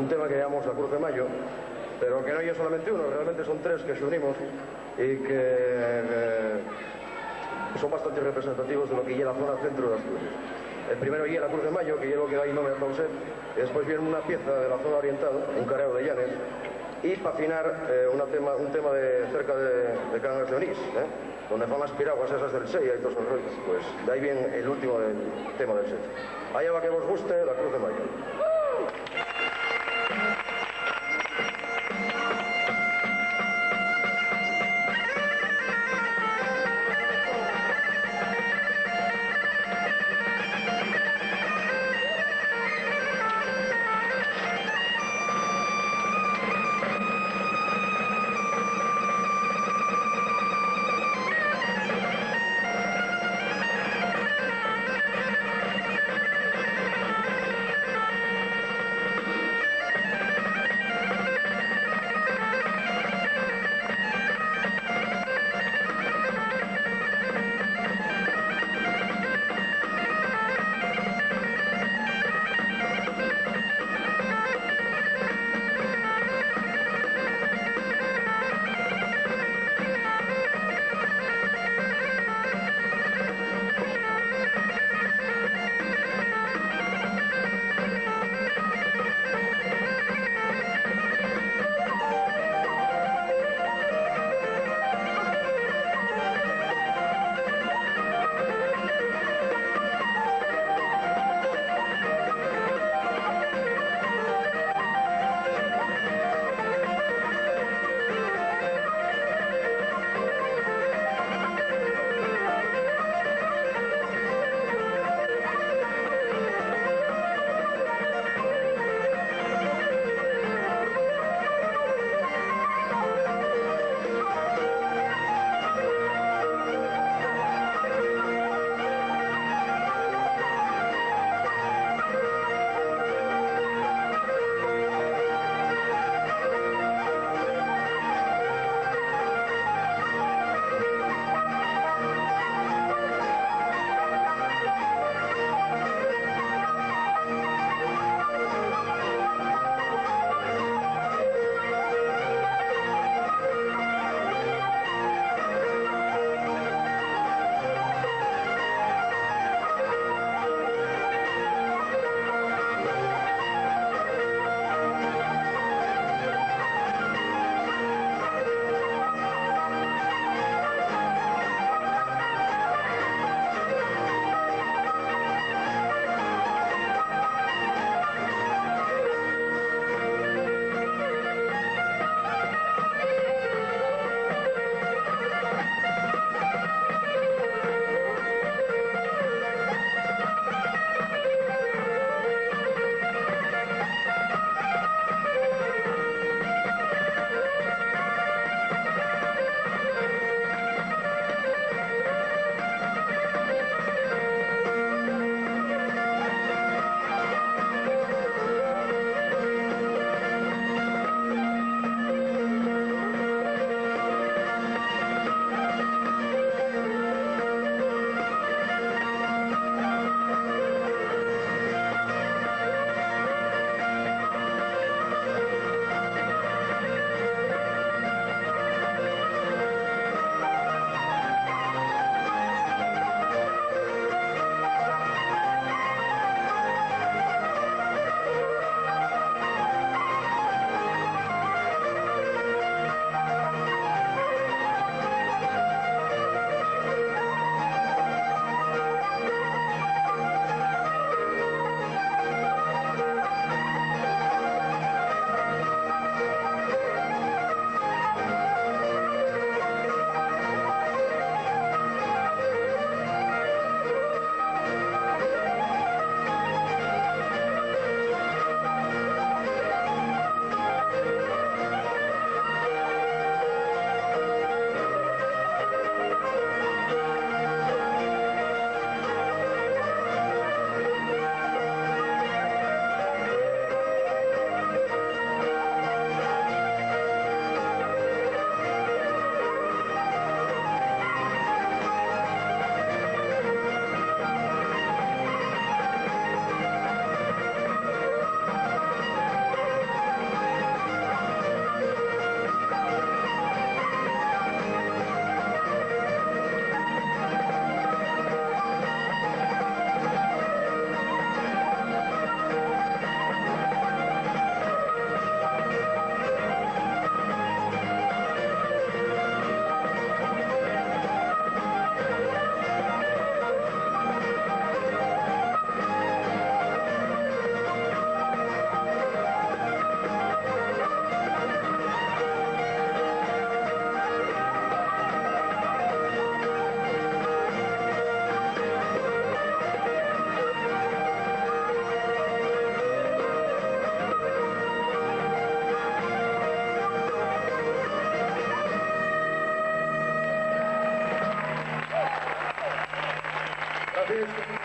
un tema que llamamos la Cruz de Mayo, pero que no hay solamente uno, realmente son tres que se unimos y que son bastante representativos de lo que lleva la zona centro de Asturias. El primero lleva la Cruz de Mayo, que lleva que da ahí nombre a Tauset, y después viene una pieza de la zona oriental, un careo de Llanes, y para afinar un tema de cerca de Cangas de Onís, donde van las piraguas esas del Sella y todos esos rollos. Pues de ahí viene el último tema del set. Allá va que vos guste la Cruz de Mayo. es